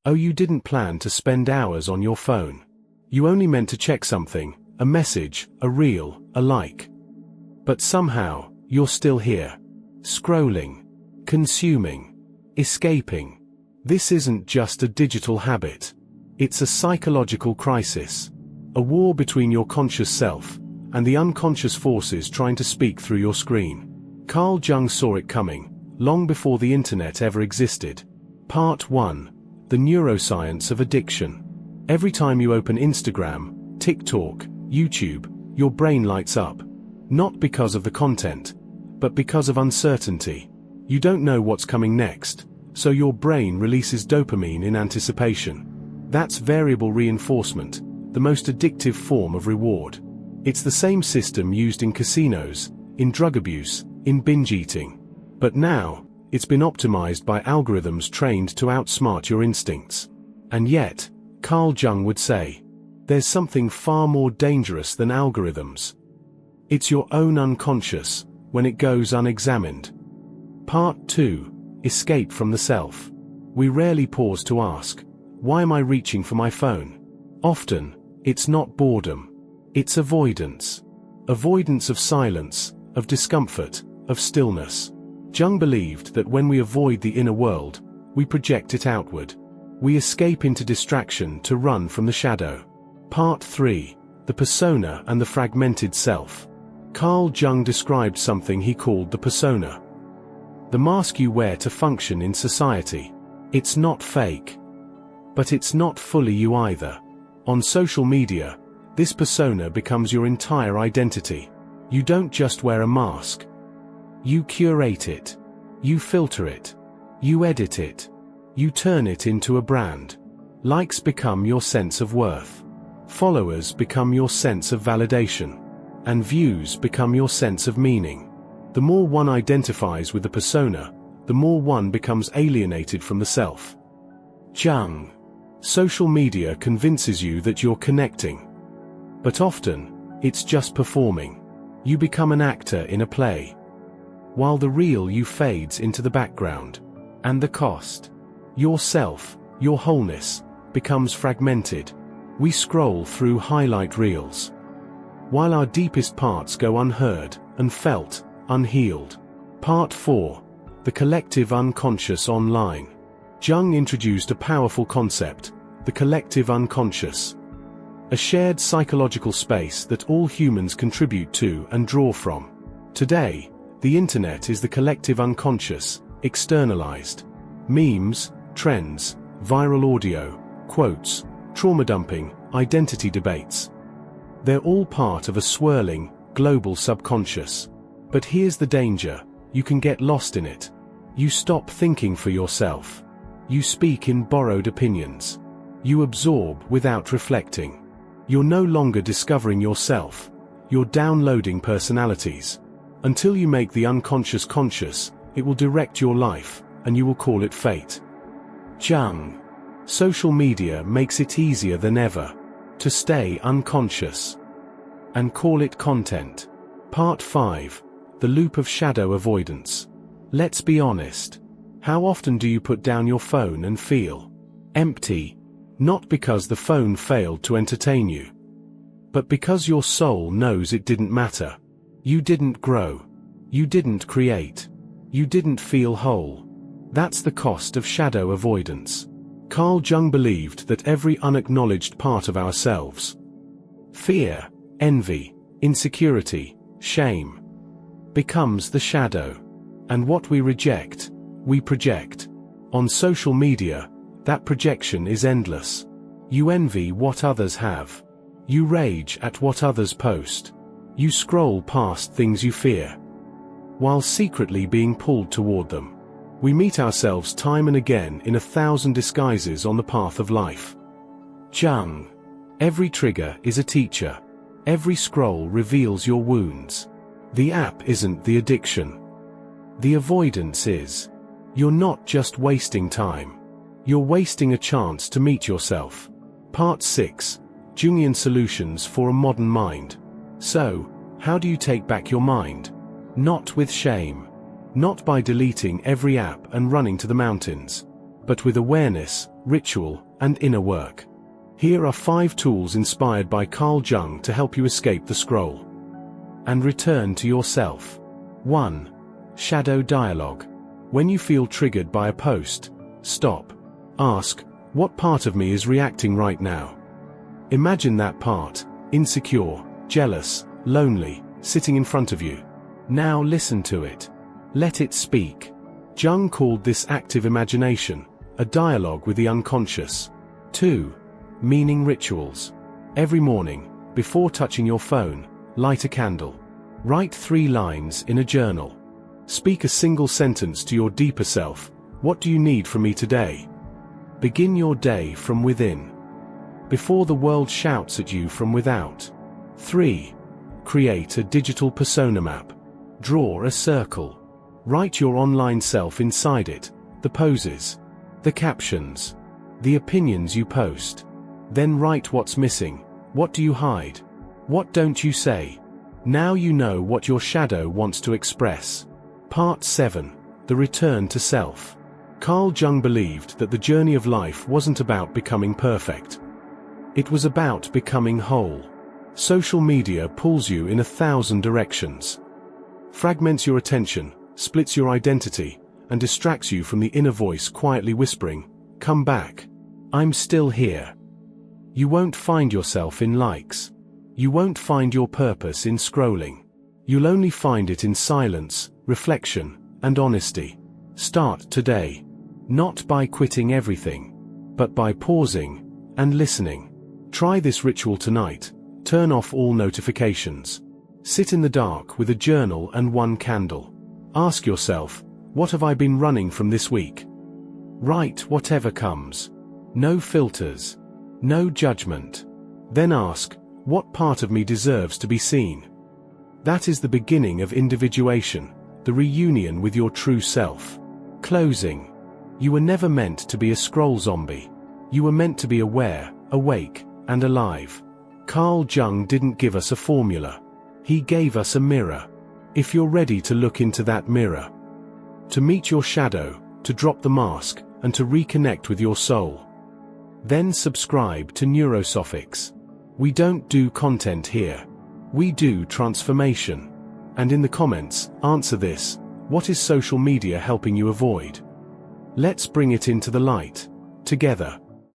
Oh, you didn't plan to spend hours on your phone. You only meant to check something, a message, a reel, a like. But somehow, you're still here. Scrolling. Consuming. Escaping. This isn't just a digital habit. It's a psychological crisis. A war between your conscious self and the unconscious forces trying to speak through your screen. Carl Jung saw it coming, long before the internet ever existed. Part 1. The neuroscience of addiction. Every time you open Instagram, TikTok, YouTube, your brain lights up. Not because of the content, but because of uncertainty. You don't know what's coming next, so your brain releases dopamine in anticipation. That's variable reinforcement, the most addictive form of reward. It's the same system used in casinos, in drug abuse, in binge eating. But now, it's been optimized by algorithms trained to outsmart your instincts. And yet, Carl Jung would say, there's something far more dangerous than algorithms. It's your own unconscious, when it goes unexamined. Part 2. Escape from the self. We rarely pause to ask, why am I reaching for my phone? Often, it's not boredom. It's avoidance. Avoidance of silence, of discomfort, of stillness. Jung believed that when we avoid the inner world, we project it outward. We escape into distraction to run from the shadow. Part 3. The persona and the fragmented self. Carl Jung described something he called the persona. The mask you wear to function in society. It's not fake. But it's not fully you either. On social media, this persona becomes your entire identity. You don't just wear a mask. You curate it. You filter it. You edit it. You turn it into a brand. Likes become your sense of worth. Followers become your sense of validation. And views become your sense of meaning. The more one identifies with the persona, the more one becomes alienated from the self. Jung. Social media convinces you that you're connecting. But often, it's just performing. You become an actor in a play. While the real you fades into the background. And the cost. Yourself, your wholeness, becomes fragmented. We scroll through highlight reels. While our deepest parts go unheard, unfelt, unhealed. Part 4. The collective unconscious online. Jung introduced a powerful concept, the collective unconscious. A shared psychological space that all humans contribute to and draw from. Today, the internet is the collective unconscious, externalized. Memes, trends, viral audio, quotes, trauma dumping, identity debates. They're all part of a swirling, global subconscious. But here's the danger, you can get lost in it. You stop thinking for yourself. You speak in borrowed opinions. You absorb without reflecting. You're no longer discovering yourself. You're downloading personalities. Until you make the unconscious conscious, it will direct your life, and you will call it fate. Jung. Social media makes it easier than ever to stay unconscious and call it content. Part 5. The loop of shadow avoidance. Let's be honest. How often do you put down your phone and feel empty? Not because the phone failed to entertain you, but because your soul knows it didn't matter. You didn't grow. You didn't create. You didn't feel whole. That's the cost of shadow avoidance. Carl Jung believed that every unacknowledged part of ourselves, fear, envy, insecurity, shame, becomes the shadow. And what we reject, we project. On social media, that projection is endless. You envy what others have. You rage at what others post. You scroll past things you fear, while secretly being pulled toward them. We meet ourselves time and again in 1,000 disguises on the path of life. Jung. Every trigger is a teacher. Every scroll reveals your wounds. The app isn't the addiction. The avoidance is. You're not just wasting time. You're wasting a chance to meet yourself. Part 6. Jungian solutions for a modern mind. So, how do you take back your mind? Not with shame. Not by deleting every app and running to the mountains. but with awareness, ritual, and inner work. Here are 5 tools inspired by Carl Jung to help you escape the scroll and return to yourself. 1. Shadow dialogue. When you feel triggered by a post, stop. Ask, what part of me is reacting right now? Imagine that part, insecure, jealous, lonely, sitting in front of you. Now listen to it. Let it speak. Jung called this active imagination, a dialogue with the unconscious. 2. Meaning rituals. Every morning, before touching your phone, light a candle. Write 3 lines in a journal. Speak a single sentence to your deeper self. What do you need from me today? Begin your day from within, before the world shouts at you from without. 3. Create a digital persona map. Draw a circle. Write your online self inside it, the poses, the captions, the opinions you post. Then write what's missing. What do you hide? What don't you say? Now you know what your shadow wants to express. Part 7. The Return to Self. Carl Jung believed that the journey of life wasn't about becoming perfect. It was about becoming whole. Social media pulls you in 1,000 directions, fragments your attention, splits your identity, and distracts you from the inner voice quietly whispering, "Come back. I'm still here." You won't find yourself in likes. You won't find your purpose in scrolling. You'll only find it in silence, reflection, and honesty. Start today. Not by quitting everything, but by pausing and listening. Try this ritual tonight. Turn off all notifications. Sit in the dark with a journal and 1 candle. Ask yourself, what have I been running from this week? Write whatever comes. No filters. No judgment. Then ask, what part of me deserves to be seen? That is the beginning of individuation, the reunion with your true self. Closing. You were never meant to be a scroll zombie. You were meant to be aware, awake, and alive. Carl Jung didn't give us a formula. He gave us a mirror. If you're ready to look into that mirror, to meet your shadow, to drop the mask, and to reconnect with your soul, then subscribe to NeuroSophics. We don't do content here. We do transformation. And in the comments, answer this: what is social media helping you avoid? Let's bring it into the light. Together.